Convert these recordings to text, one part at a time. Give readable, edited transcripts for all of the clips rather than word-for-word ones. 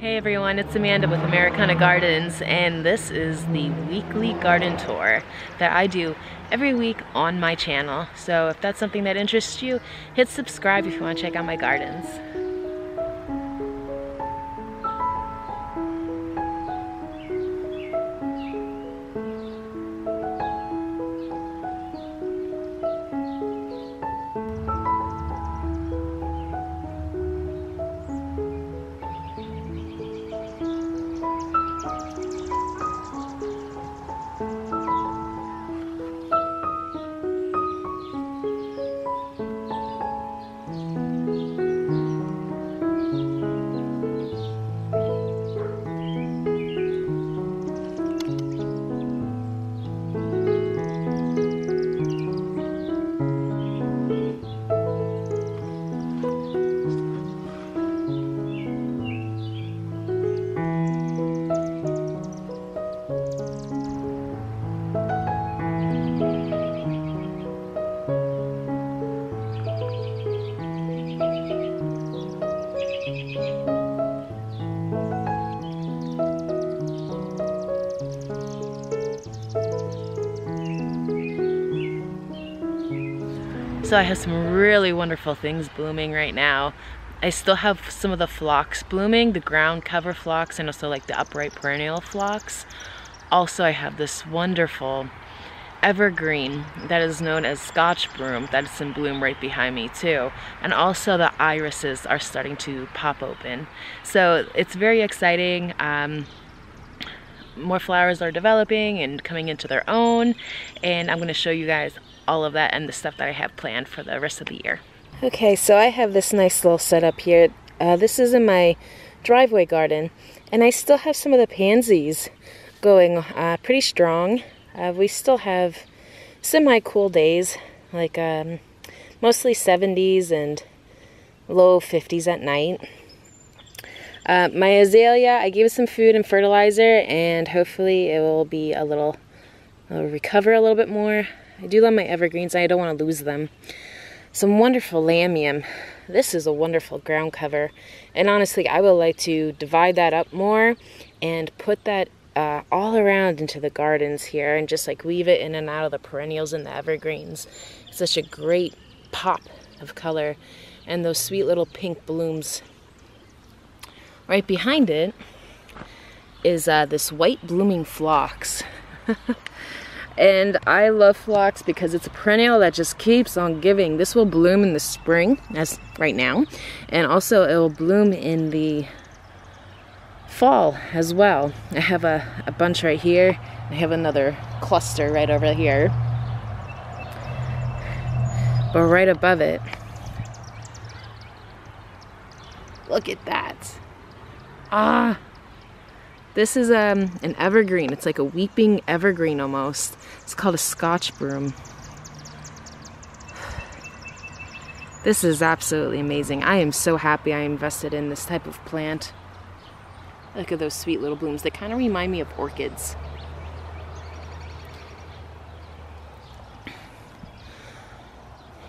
Hey everyone, it's Amanda with Americana Gardens, and this is the weekly garden tour that I do every week on my channel. So if that's something that interests you, hit subscribe if you want to check out my gardens. So I have some really wonderful things blooming right now. I still have some of the phlox blooming, the ground cover phlox, and also like the upright perennial phlox. Also, I have this wonderful evergreen that is known as Scotch broom that's in bloom right behind me too. And also the irises are starting to pop open. So it's very exciting. More flowers are developing and coming into their own, and I'm going to show you guys all of that and the stuff that I have planned for the rest of the year. Okay, so I have this nice little setup here. This is in my driveway garden, and I still have some of the pansies going pretty strong. We still have semi-cool days, like mostly 70s and low 50s at night. My azalea, I gave it some food and fertilizer, and hopefully it will be it'll recover a little bit more. I do love my evergreens, and I don't want to lose them. Some wonderful lamium. This is a wonderful ground cover, and honestly, I would like to divide that up more and put that all around into the gardens here, and just like weave it in and out of the perennials and the evergreens. It's such a great pop of color, and those sweet little pink blooms. Right behind it is this white blooming phlox. And I love phlox because it's a perennial that just keeps on giving. This will bloom in the spring, as right now, and also it will bloom in the fall as well. I have a bunch right here. I have another cluster right over here. But right above it, look at that. This is an evergreen. It's like a weeping evergreen almost. It's called a Scotch broom. This is absolutely amazing. I am so happy I invested in this type of plant. Look at those sweet little blooms. They kind of remind me of orchids.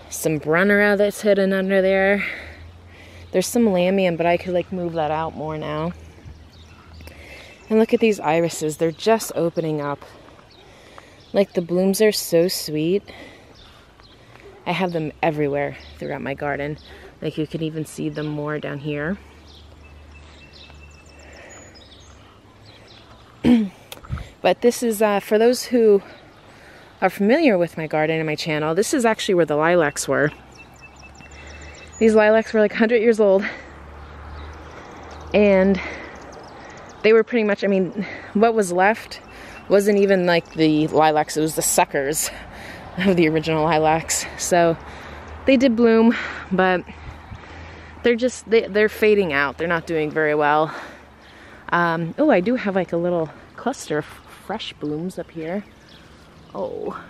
Some brunnera that's hidden under there. There's some lamium, but I could like move that out more now. And look at these irises. They're just opening up. Like, the blooms are so sweet. I have them everywhere throughout my garden. Like, you can even see them more down here. But this is, for those who are familiar with my garden and my channel, this is actually where the lilacs were. These lilacs were like 100 years old. And they were pretty much, I mean, what was left wasn't even like the lilacs, it was the suckers of the original lilacs. So they did bloom, but they're just, they're fading out. They're not doing very well. Oh, I do have like a little cluster of fresh blooms up here. Oh,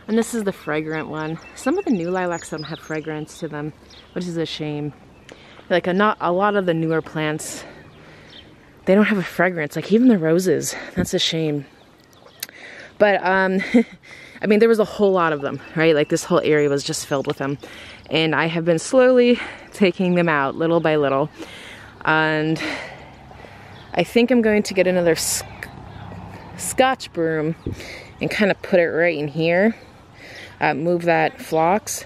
and this is the fragrant one. Some of the new lilacs don't have fragrance to them, which is a shame. Like not a lot of the newer plants, they don't have a fragrance, like even the roses. That's a shame. But I mean, there was a whole lot of them, right? Like this whole area was just filled with them. And I have been slowly taking them out little by little. And I think I'm going to get another Scotch broom and kind of put it right in here. Move that phlox.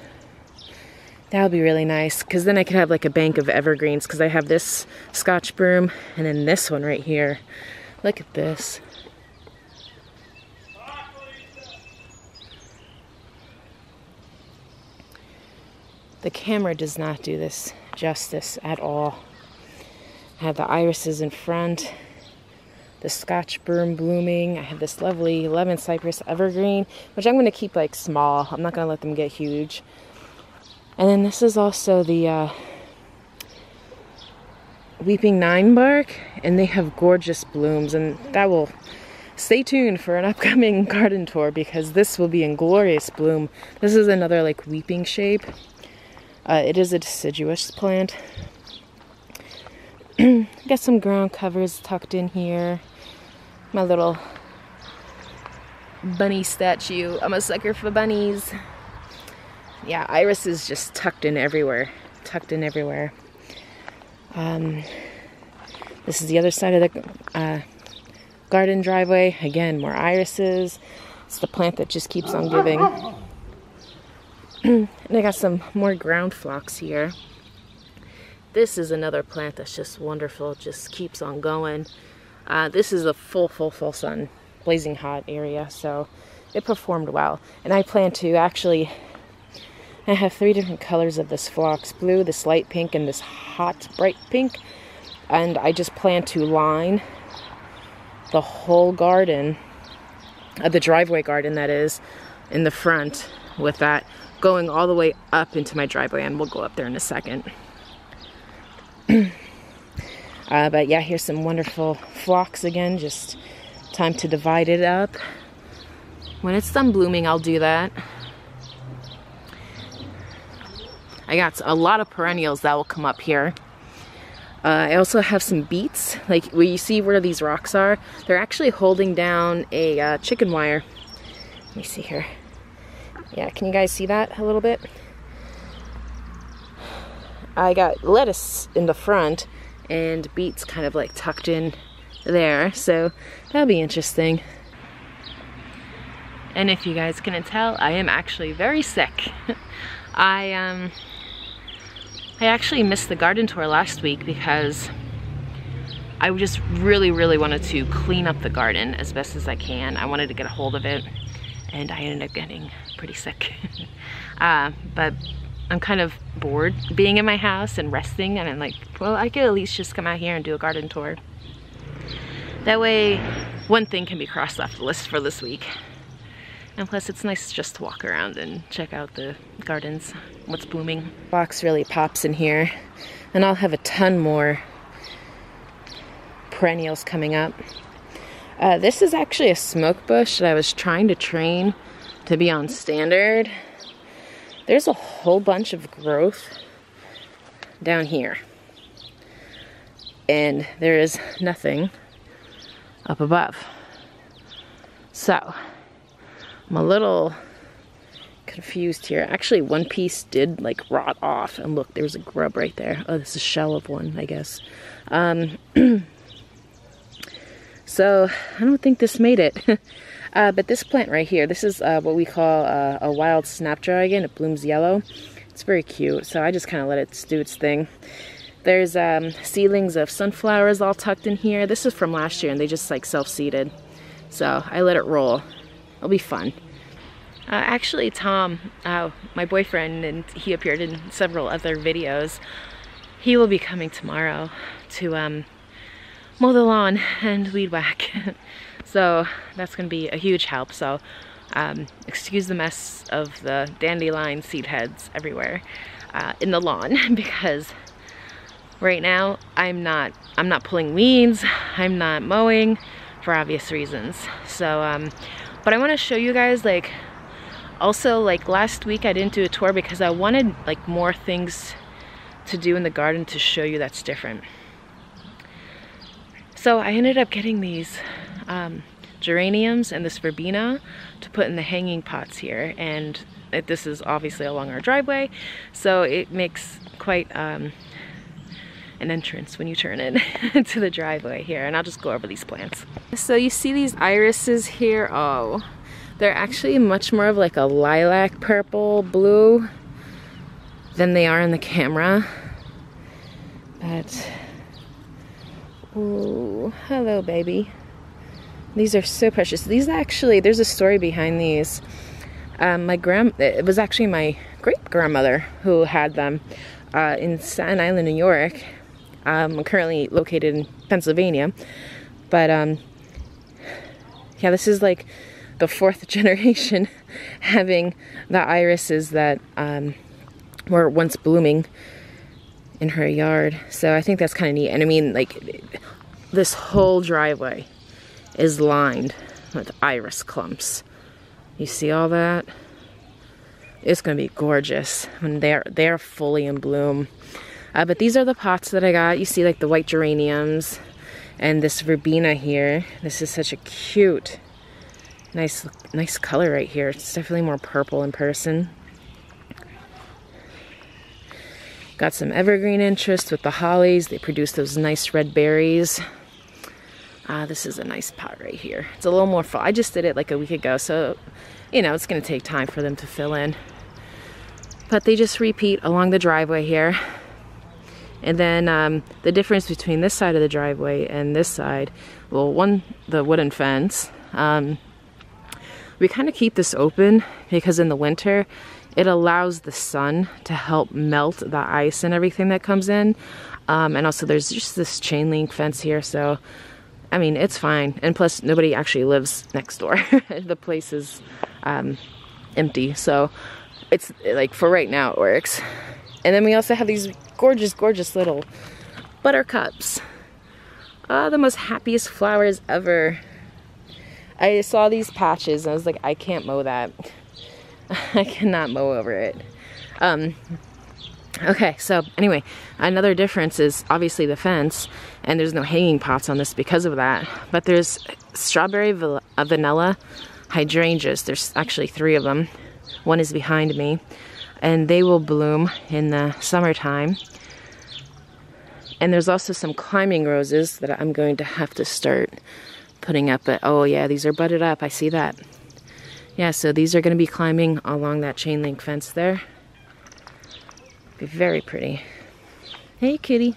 That would be really nice, because then I could have like a bank of evergreens, because I have this Scotch broom and then this one right here. Look at this. The camera does not do this justice at all. I have the irises in front, the Scotch broom blooming. I have this lovely lemon cypress evergreen, which I'm going to keep like small. I'm not going to let them get huge. And then this is also the Weeping Nine bark, and they have gorgeous blooms, and that will stay tuned for an upcoming garden tour, because this will be in glorious bloom. This is another like weeping shape. It is a deciduous plant. Got some ground covers tucked in here. My little bunny statue. I'm a sucker for bunnies. Yeah, iris is just tucked in everywhere. Tucked in everywhere. This is the other side of the garden driveway. Again, more irises. It's the plant that just keeps on giving. And I got some more ground phlox here. This is another plant that's just wonderful. Just keeps on going. This is a full sun, blazing hot area, so it performed well. And I plan to actually, I have 3 different colors of this phlox: blue, this light pink, and this hot bright pink. And I just plan to line the whole garden, the driveway garden that is, in the front with that, going all the way up into my driveway, and we'll go up there in a second. But yeah, here's some wonderful phlox again. Just time to divide it up. When it's done blooming, I'll do that. I got a lot of perennials that will come up here. I also have some beets. Like where you see where these rocks are, they're actually holding down a chicken wire. Let me see here. Yeah, can you guys see that a little bit? I got lettuce in the front and beets kind of like tucked in there, so that'll be interesting. And if you guys couldn't tell, I am actually very sick. I actually missed the garden tour last week because I just really wanted to clean up the garden as best as I can. I wanted to get a hold of it, and I ended up getting pretty sick. But I'm kind of bored being in my house and resting, and I'm like, well, I could at least just come out here and do a garden tour. That way, one thing can be crossed off the list for this week. And plus, it's nice just to walk around and check out the gardens, what's blooming. Phlox really pops in here, and I'll have a ton more perennials coming up. This is actually a smoke bush that I was trying to train to be on standard. There's a whole bunch of growth down here, and there is nothing up above. So I'm a little confused here. Actually, one piece did like rot off, and look, there's a grub right there. Oh, this is a shell of one, I guess. So I don't think this made it. But this plant right here, this is what we call a wild snapdragon. It blooms yellow. It's very cute, so I just kind of let it do its thing. There's seedlings of sunflowers all tucked in here. This is from last year, and they just like self-seeded. So I let it roll. It'll be fun. Actually, Tom, my boyfriend, and he appeared in several other videos, he will be coming tomorrow to mow the lawn and weed whack. So that's going to be a huge help. So excuse the mess of the dandelion seed heads everywhere in the lawn, because right now I'm not pulling weeds, I'm not mowing for obvious reasons. So but I want to show you guys, like, also, like last week I didn't do a tour because I wanted like more things to do in the garden to show you that's different. So I ended up getting these geraniums and this verbena to put in the hanging pots here, and this is obviously along our driveway, so it makes quite an an entrance when you turn in to the driveway here, and I'll just go over these plants. So you see these irises here? Oh, they're actually much more of like a lilac purple blue than they are in the camera. But, ooh, hello baby. These are so precious. These actually, there's a story behind these. It was actually my great-grandmother who had them in Staten Island, New York. I'm currently located in Pennsylvania. But, yeah, this is like the 4th generation having the irises that were once blooming in her yard. So I think that's kind of neat. And I mean, like, this whole driveway is lined with iris clumps. You see all that? It's gonna be gorgeous when they're fully in bloom. But these are the pots that I got. You see like the white geraniums and this verbena here. This is such a cute, nice color right here. It's definitely more purple in person. Got some evergreen interest with the hollies. They produce those nice red berries. This is a nice pot right here. It's a little more full. I just did it like a week ago, so, you know, it's going to take time for them to fill in. But they just repeat along the driveway here. And then the difference between this side of the driveway and this side, well, the wooden fence, we kind of keep this open because in the winter, it allows the sun to help melt the ice and everything that comes in. And also there's just this chain link fence here, so I mean, it's fine. And plus, nobody actually lives next door. The place is empty. So it's like, for right now, it works. And then we also have these gorgeous, gorgeous little buttercups. The most happiest flowers ever. I saw these patches and I was like, I can't mow that. I cannot mow over it. Okay, so anyway, another difference is obviously the fence, and there's no hanging pots on this because of that. But there's strawberry vanilla hydrangeas. There's actually 3 of them. One is behind me, and they will bloom in the summertime. And there's also some climbing roses that I'm going to have to start putting up. But oh yeah, these are budded up. I see that. Yeah, so these are going to be climbing along that chain link fence there. Be very pretty. Hey, kitty.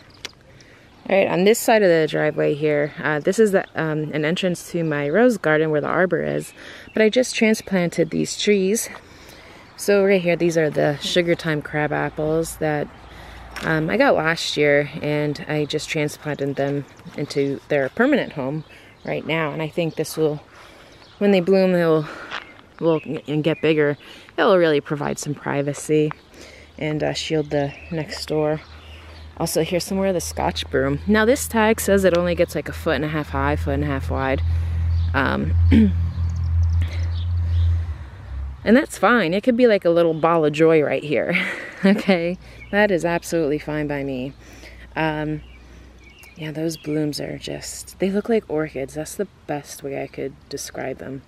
All right, on this side of the driveway here, this is an entrance to my rose garden where the arbor is. But I just transplanted these trees. So right here, these are the sugar time crab apples that I got last year, and I just transplanted them into their permanent home right now. And I think this will, when they bloom, and get bigger, it'll really provide some privacy and shield the next door. Also, here's some more of the Scotch broom. Now this tag says it only gets like 1.5 foot high, 1.5 foot wide. And that's fine. It could be like a little ball of joy right here. Okay, that is absolutely fine by me. Yeah, those blooms are just, they look like orchids. That's the best way I could describe them.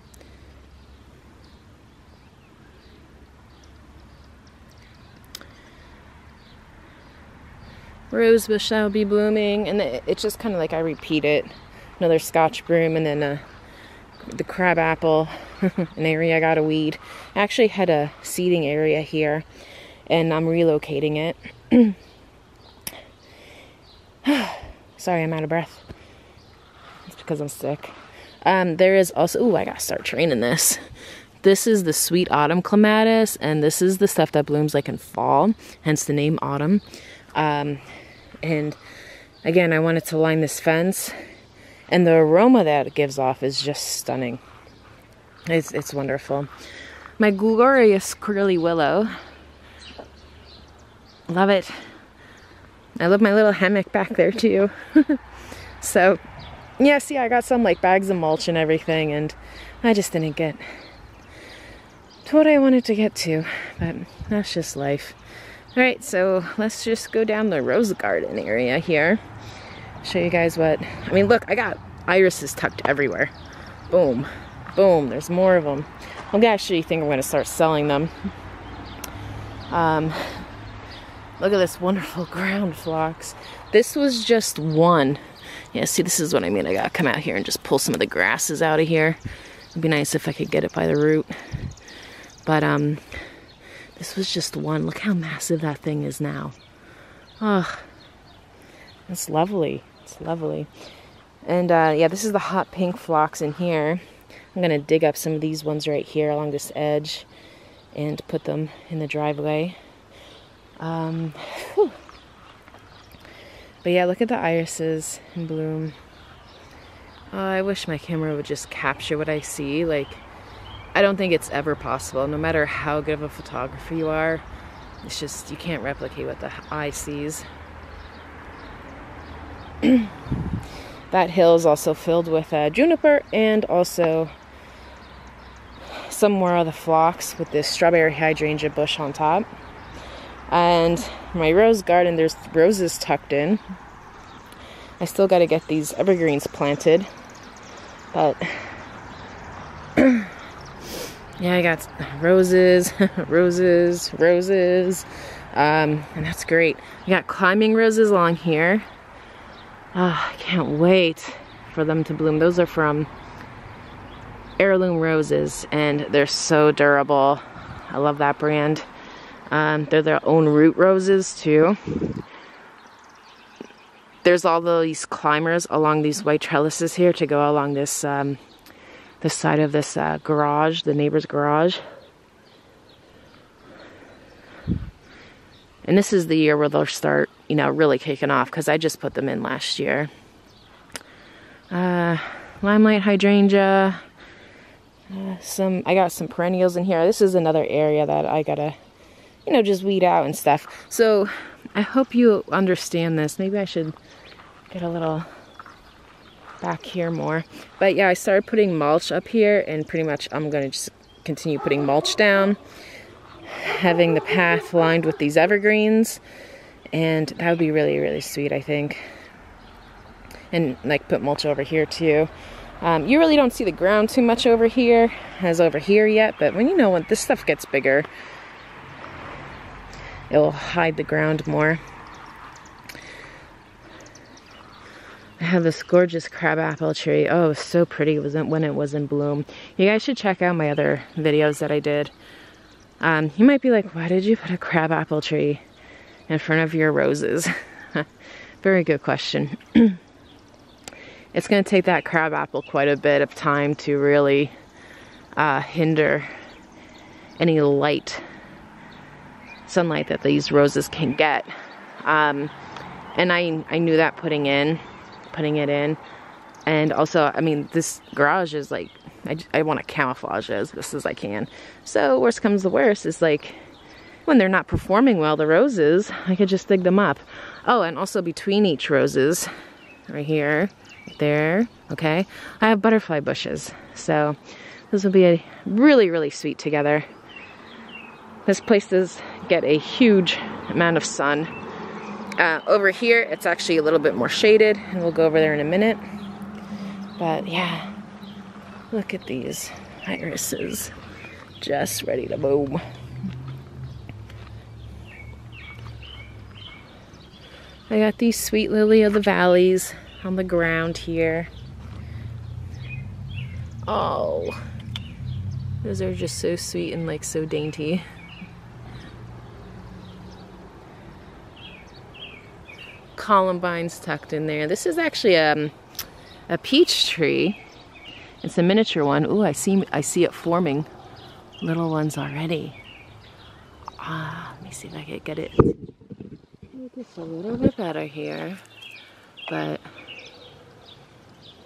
Rosebush shall be blooming, and it's just kind of like I repeat it. Another Scotch broom, and then the crab apple, an area I got to weed. I actually had a seeding area here, and I'm relocating it. Sorry, I'm out of breath. It's because I'm sick. There is also, ooh, I gotta start training this. This is the sweet autumn clematis, and this is the stuff that blooms like in fall, hence the name autumn. And again, I wanted to line this fence, and the aroma that it gives off is just stunning. It's wonderful. My glorious curly willow. Love it. I love my little hammock back there too. So, yeah, see, I got some like bags of mulch and everything, and I just didn't get to what I wanted to get to, but that's just life. All right, so let's just go down the rose garden area here. Show you guys what, I mean, look, I got irises tucked everywhere. Boom, boom, there's more of them. I actually think I'm gonna start selling them. Look at this wonderful ground phlox. This was just one. Yeah, see, this is what I mean. I gotta come out here and just pull some of the grasses out of here. It'd be nice if I could get it by the root. But this was just one. Look how massive that thing is now. Oh, it's lovely. It's lovely. And yeah, this is the hot pink phlox in here. I'm gonna dig up some of these ones right here along this edge and put them in the driveway. But yeah, look at the irises in bloom. I wish my camera would just capture what I see. Like, I don't think it's ever possible, no matter how good of a photographer you are. It's just, you can't replicate what the eye sees. That hill is also filled with juniper and also some more of the phlox with this strawberry hydrangea bush on top. And my rose garden, there's roses tucked in. I still got to get these evergreens planted, but yeah, I got roses, roses, and that's great. I got climbing roses along here. I can't wait for them to bloom. Those are from Heirloom Roses, and they're so durable. I love that brand. They're their own root roses too. There's all these climbers along these white trellises here to go along this this side of this garage, the neighbor's garage. And this is the year where they'll start, you know, really kicking off, because I just put them in last year. Limelight hydrangea. I got some perennials in here. This is another area that I gotta, you know, just weed out and stuff. So I hope you understand this. Maybe I should get a little back here more. But yeah, I started putting mulch up here, and pretty much I'm gonna just continue putting mulch down, having the path lined with these evergreens, and that would be really, really sweet, I think. And like put mulch over here too. You really don't see the ground too much over here as over here yet, but when this stuff gets bigger, it will hide the ground more. I have this gorgeous crabapple tree. Oh, so pretty when it was in bloom. You guys should check out my other videos that I did. You might be like, why did you put a crabapple tree in front of your roses? Very good question. It's going to take that crabapple quite a bit of time to really hinder any sunlight that these roses can get. And I knew that putting it in. And also, I mean, this garage is like, I want to camouflage it as best as I can. So worst comes to worst is like, when they're not performing well, the roses, I could just dig them up. Oh, and also between each roses, right here, there, okay, I have butterfly bushes. So this will be really, really sweet together. This place does get a huge amount of sun. Over here, it's actually a little bit more shaded, and we'll go over there in a minute. But yeah, look at these irises, just ready to bloom. I got these sweet lily of the valleys on the ground here. Oh, those are just so sweet and like so dainty. Columbine's tucked in there. This is actually a peach tree. It's a miniature one. Ooh, I see it forming little ones already. Let me see if I can get it just a little bit better here. But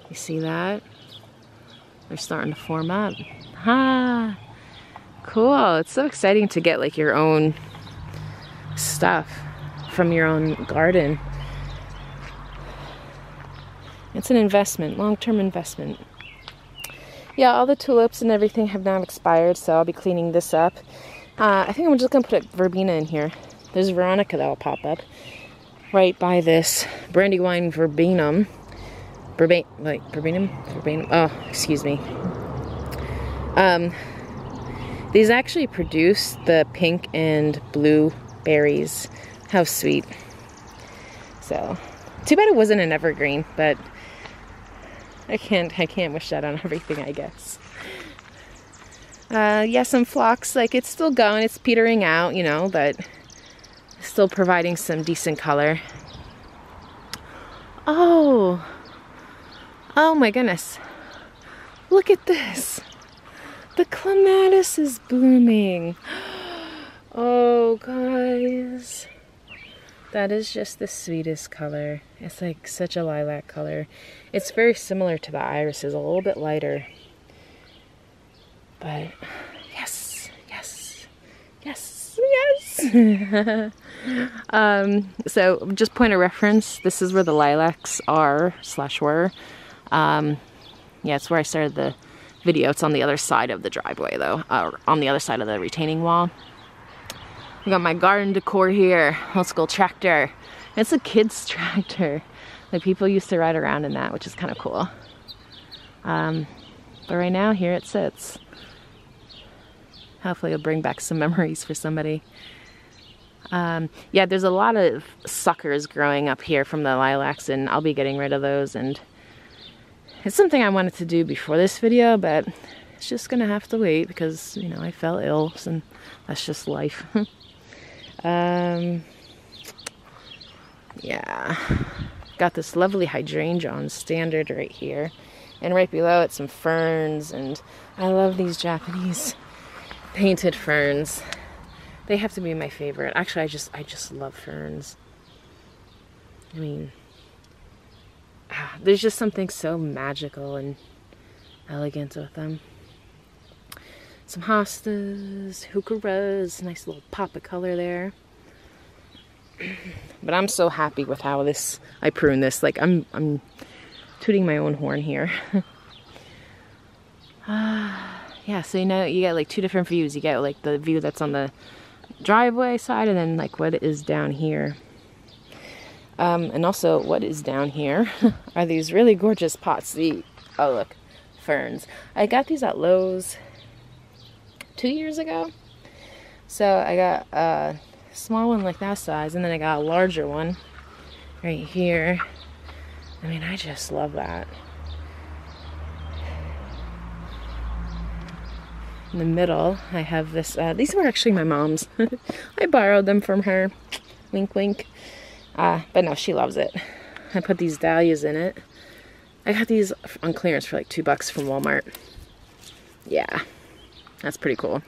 you see that? They're starting to form up. Cool. It's so exciting to get like your own stuff from your own garden. It's an investment, long-term investment. Yeah, all the tulips and everything have now expired, so I'll be cleaning this up. I think I'm just gonna put a verbena in here. There's Veronica that'll pop up right by this Brandywine verbenum. Verbenum? Oh, excuse me. These actually produce the pink and blue berries. How sweet. So, too bad it wasn't an evergreen, but I can't wish that on everything, I guess. Yeah, some phlox, like it's still going, it's petering out, you know, but still providing some decent color. Oh my goodness. Look at this. The clematis is blooming. Oh, guys. That is just the sweetest color. It's like such a lilac color. It's very similar to the irises, a little bit lighter. But yes, yes, yes, yes. So just point of reference, this is where the lilacs are / were. Yeah, it's where I started the video. It's on the other side of the driveway though, on the other side of the retaining wall. We got my garden decor here, old school tractor. It's a kid's tractor. Like people used to ride around in that, which is kind of cool. But right now, here it sits. Hopefully it'll bring back some memories for somebody. Yeah, there's a lot of suckers growing up here from the lilacs, and I'll be getting rid of those. And it's something I wanted to do before this video, but it's just gonna have to wait because, you know, I fell ill, and that's just life. Yeah, got this lovely hydrangea on standard right here, and right below it some ferns, and I love these Japanese painted ferns. They have to be my favorite. Actually, I just love ferns. I mean, there's just something so magical and elegant with them. Some hostas, heucheras, nice little pop of color there. But I'm so happy with how I prune this. Like I'm tooting my own horn here. Yeah, so you know, you get like two different views. You get like the view that's on the driveway side, and then like what is down here. And also what is down here are these really gorgeous pots. Oh look, ferns. I got these at Lowe's 2 years ago. So I got a small one like that size, and then I got a larger one right here. I mean, I just love that. In the middle, I have this, these were actually my mom's. I borrowed them from her. Wink, wink. But no, she loves it. I put these dahlias in it. I got these on clearance for like $2 from Walmart. Yeah, that's pretty cool.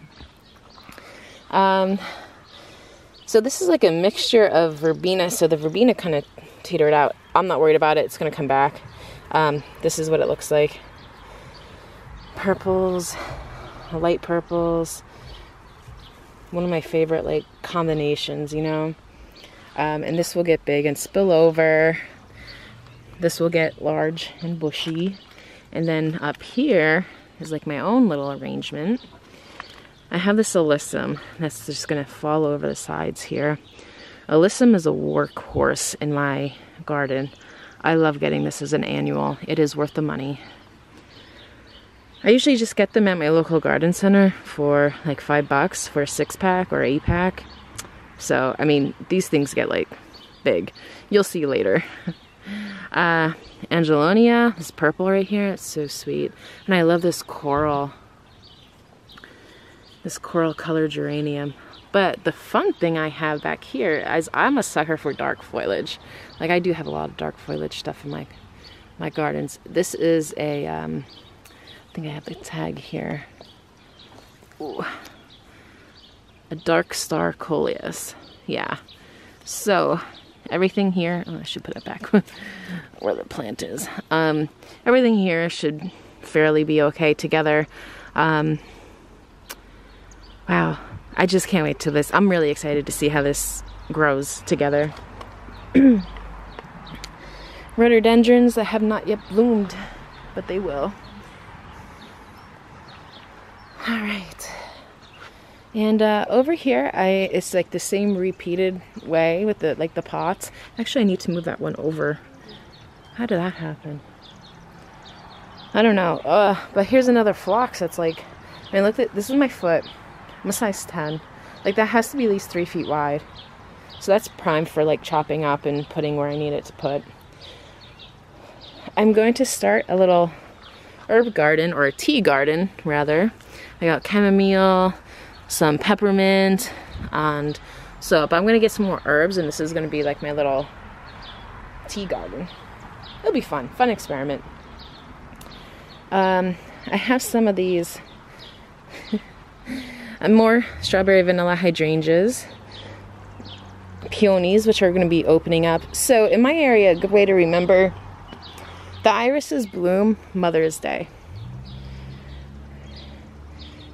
So this is like a mixture of verbena. So the verbena kind of teetered out. I'm not worried about it. It's going to come back. This is what it looks like. Purples, light purples. One of my favorite like combinations, you know. And this will get big and spill over. This will get large and bushy. And then up here is like my own little arrangement. I have this alyssum that's just going to fall over the sides here. Alyssum is a workhorse in my garden. I love getting this as an annual. It is worth the money. I usually just get them at my local garden center for like $5 for a 6-pack or 8-pack. So, I mean, these things get like big. You'll see later. Angelonia, this purple right here, it's so sweet. And I love this coral colored geranium. But the fun thing I have back here is I'm a sucker for dark foliage. Like I do have a lot of dark foliage stuff in my gardens. This is a, I think I have the tag here. Ooh. A dark star coleus. Yeah. So everything here, oh, I should put it back where the plant is. Everything here should fairly be okay together. Wow, I just can't wait to this. I'm really excited to see how this grows together. Rhododendrons that have not yet bloomed, but they will. All right. And over here, it's like the same repeated way with the the pots. Actually, I need to move that one over. How did that happen? I don't know. But here's another phlox that's like, I mean, look at this is my foot. I'm a size 10. Like that has to be at least 3 feet wide. So that's prime for like chopping up and putting where I need it to put. I'm going to start a little herb garden, or a tea garden rather. I got chamomile, some peppermint, and so, but I'm gonna get some more herbs, and this is gonna be like my little tea garden. It'll be fun experiment. I have some of these more strawberry vanilla hydrangeas, peonies, which are going to be opening up. So in my area, a good way to remember, the irises bloom Mother's Day.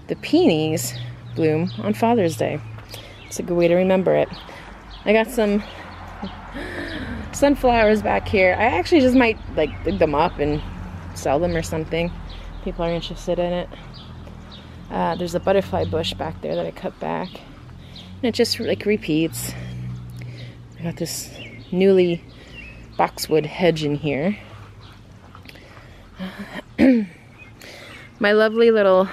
The peonies bloom on Father's Day. It's a good way to remember it. I got some sunflowers back here. I actually just might like dig them up and sell them or something. People are interested in it. There's a butterfly bush back there that I cut back, and it just like repeats. I got this newly boxwood hedge in here. My lovely little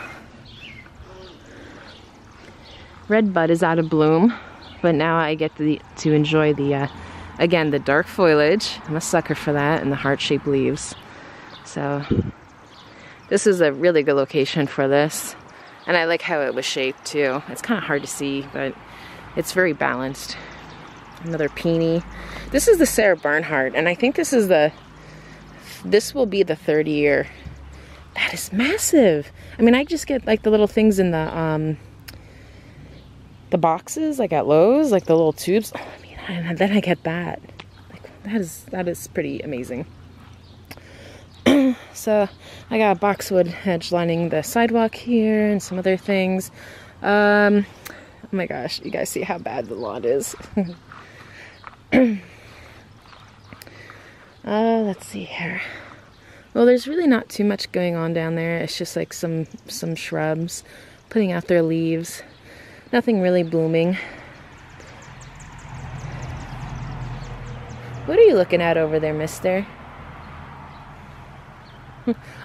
red bud is out of bloom, but now I get to enjoy the again, the dark foliage. I'm a sucker for that, and the heart-shaped leaves. So this is a really good location for this. And I like how it was shaped too. It's kind of hard to see, but it's very balanced. Another peony. This is the Sarah Bernhardt, and I think this will be the 3rd year. That is massive. I mean, I just get like the little things in the boxes, like at Lowe's, like the little tubes. Oh, I mean, and then I get that. Like, that is pretty amazing. So I got a boxwood hedge lining the sidewalk here and some other things. Oh my gosh, you guys see how bad the lawn is. Let's see here. Well, there's really not too much going on down there. It's just like some shrubs putting out their leaves. Nothing really blooming. What are you looking at over there, mister?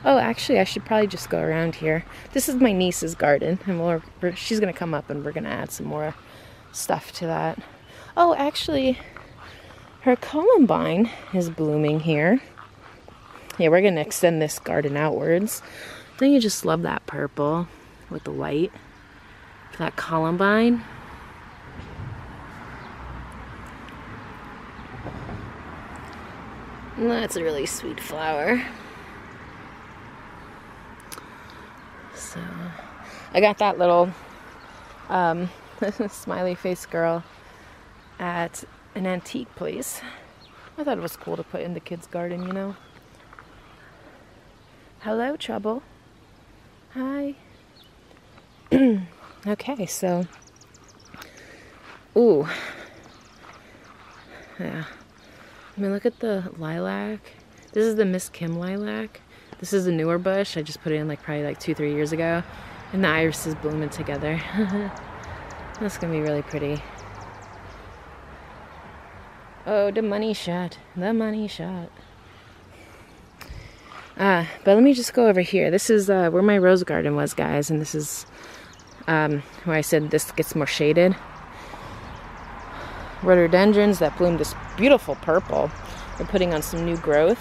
Oh, actually, I should probably just go around here. This is my niece's garden, and she's going to come up, and we're going to add some more stuff to that. Oh, actually, her columbine is blooming here. Yeah, we're going to extend this garden outwards. Don't you just love that purple with the white? That columbine. That's a really sweet flower. So, I got that little smiley face girl at an antique place. I thought it was cool to put in the kids' garden, you know. Hello, Trouble. Hi. Okay, so, ooh, yeah. I mean, look at the lilac. This is the Miss Kim lilac. This is a newer bush. I just put it in probably 2-3 years ago. And the irises blooming together. That's gonna be really pretty. Oh, the money shot. The money shot. But let me just go over here. This is where my rose garden was, guys. And this is where I said this gets more shaded. Rhododendrons that bloom this beautiful purple. We're putting on some new growth.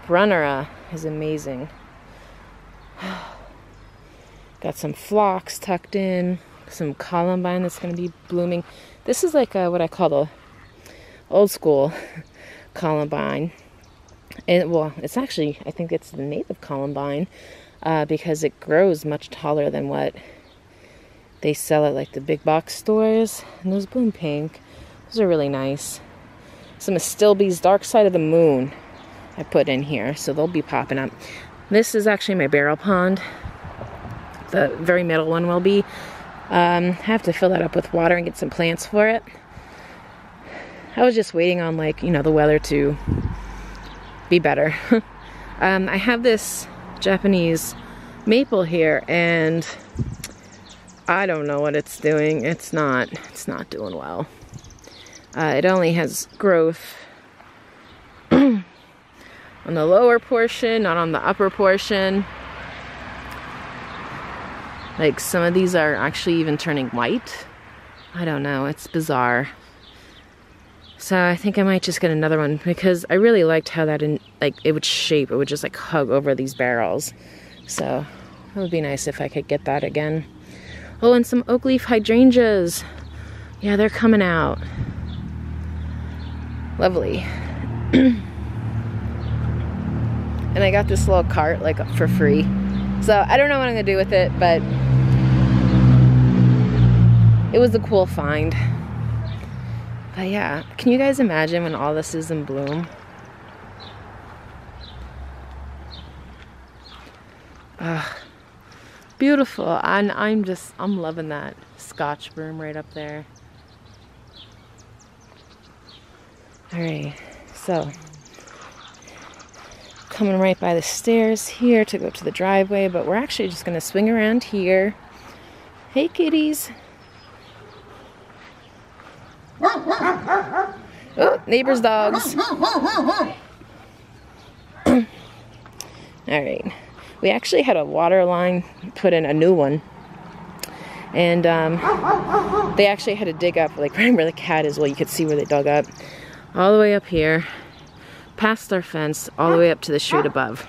Brunnera is amazing. Got some phlox tucked in, some columbine that's going to be blooming. This is like what I call the old school columbine. And well, it's actually, I think it's the native columbine because it grows much taller than what they sell at like the big box stores. And those bloom pink. Those are really nice. Some Astilbe's Dark Side of the Moon I put in here, so they'll be popping up. This is actually my barrel pond. The very middle one will be. I have to fill that up with water and get some plants for it. I was just waiting on the weather to be better. I have this Japanese maple here, and I don't know what it's doing. It's not doing well. It only has growth on the lower portion, not on the upper portion. Like some of these are actually even turning white. I don't know, it's bizarre. So I think I might just get another one because I really liked how that it would shape. It would just like hug over these barrels. So it would be nice if I could get that again. Oh, and some oak leaf hydrangeas. Yeah, they're coming out. Lovely. And I got this little cart like for free. So I don't know what I'm gonna do with it, but it was a cool find. But yeah, can you guys imagine when all this is in bloom? Beautiful. And I'm loving that Scotch broom right up there. Alright, so coming right by the stairs here to go to the driveway, but we're actually just gonna swing around here. Hey kitties. Oh, neighbor's dogs. Alright. We actually had a water line put in, a new one. And they actually had to dig up, like right where the cat is. Well, you could see where they dug up. All the way up here, past our fence, all the way up to the street above.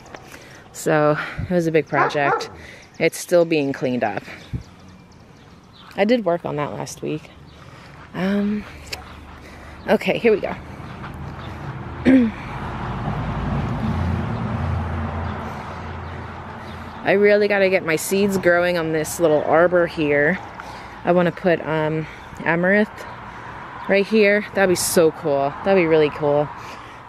So it was a big project. It's still being cleaned up. I did work on that last week. Okay, here we go. I really got to get my seeds growing on this little arbor here. I want to put amaranth right here. That'd be so cool. That'd be really cool.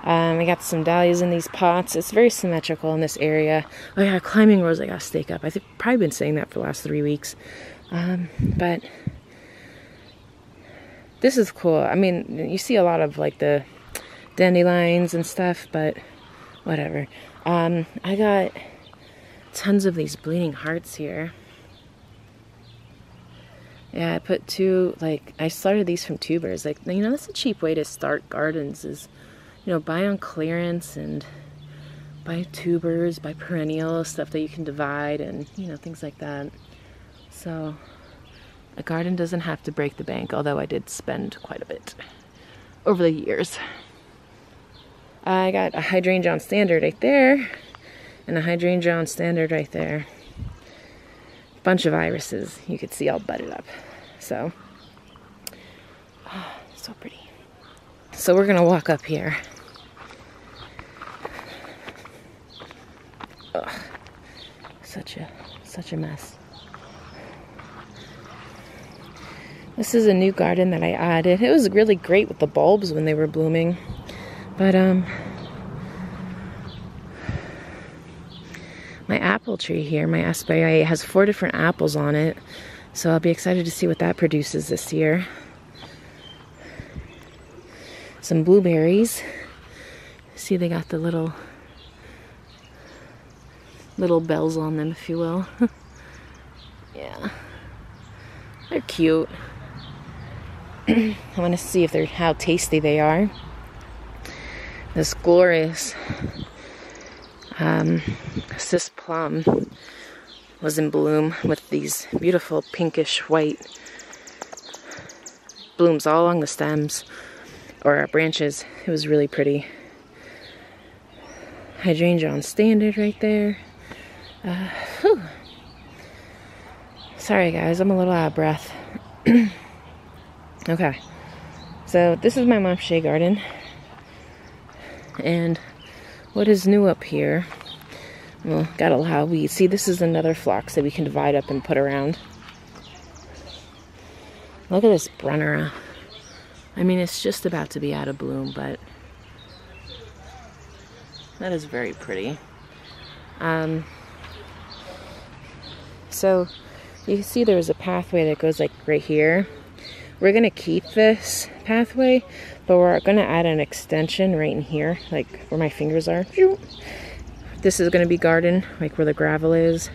I got some dahlias in these pots. It's very symmetrical in this area. Oh yeah, climbing rose I got to stake up. I've probably been saying that for the last 3 weeks. But this is cool. I mean, you see a lot of like the dandelions and stuff, but whatever. I got tons of these bleeding hearts here. Yeah, I put 2, like, I started these from tubers. Like, you know, that's a cheap way to start gardens is, you know, buy on clearance and buy tubers, buy perennial stuff that you can divide and, you know, things like that. So a garden doesn't have to break the bank, although I did spend quite a bit over the years. I got a hydrangea on standard right there, and a hydrangea on standard right there. Bunch of irises, you could see all budded up. So, oh, so pretty. So we're gonna walk up here. Ugh, such a mess. This is a new garden that I added. It was really great with the bulbs when they were blooming. But my apple tree here, my Espalier, has 4 different apples on it. So I'll be excited to see what that produces this year. Some blueberries. See, they got the little bells on them, if you will. Yeah. They're cute. I want to see how tasty they are. This glorious Cis Plum was in bloom with these beautiful pinkish white blooms all along the stems or branches. It was really pretty. Hydrangea on standard right there. Sorry guys, I'm a little out of breath. Okay, so this is my monthshade garden, and what is new up here? Well, gotta allow weeds. See, this is another phlox that we can divide up and put around. Look at this Brunnera. I mean, it's just about to be out of bloom, but that is very pretty. So you can see there was a pathway that goes like right here. We're gonna keep this pathway, but we're gonna add an extension right in here, like where my fingers are. This is gonna be garden, like where the gravel is,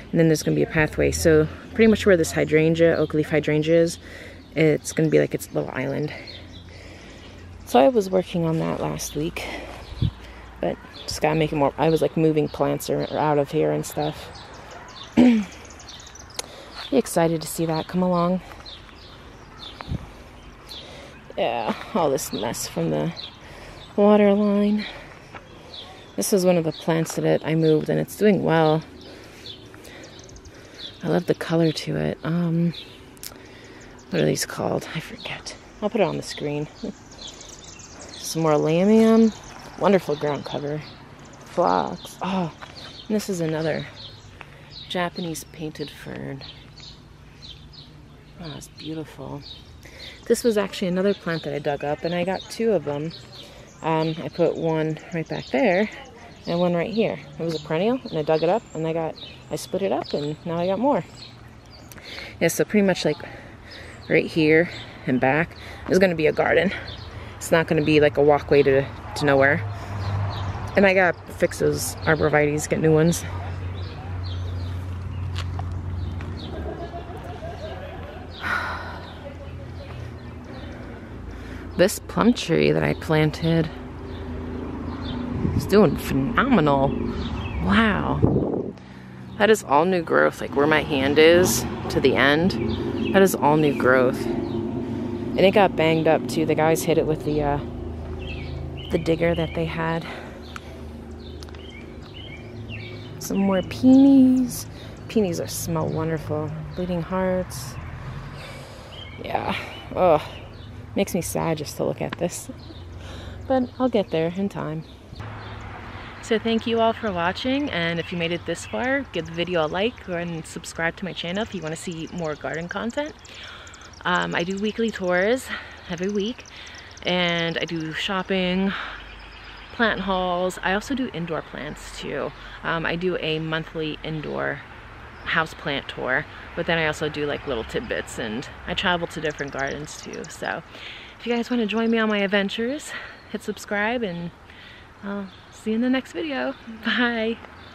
and then there's gonna be a pathway. So pretty much where this hydrangea, oak leaf hydrangea is, it's gonna be like its little island. So I was working on that last week, but just gotta make it more. I was like moving plants out of here and stuff. Be excited to see that come along. Yeah, all this mess from the water line. This is one of the plants that I moved, and it's doing well. I love the color to it. What are these called? I forget. I'll put it on the screen. Some more lamium. Wonderful ground cover. Phlox. Oh, and this is another Japanese painted fern. Oh, it's beautiful. This was actually another plant that I dug up, and I got 2 of them. I put one right back there and one right here. It was a perennial, and I dug it up, and I split it up, and now I got more. Yeah, so pretty much like right here and back is going to be a garden. It's not going to be like a walkway to nowhere. And I got to fix those arborvitaes, get new ones. This plum tree that I planted is doing phenomenal. Wow. That is all new growth, like where my hand is to the end. That is all new growth. And it got banged up too. The guys hit it with the digger that they had. Some more peonies. Peonies smell wonderful. Bleeding hearts. Yeah. Oh. Makes me sad just to look at this, but I'll get there in time. So thank you all for watching, and if you made it this far, give the video a like and subscribe to my channel if you want to see more garden content. I do weekly tours every week, and I do shopping, plant hauls. I also do indoor plants too. I do a monthly indoor house plant tour, but then I also do like little tidbits, and I travel to different gardens too. So if you guys want to join me on my adventures, hit subscribe, and I'll see you in the next video. Bye.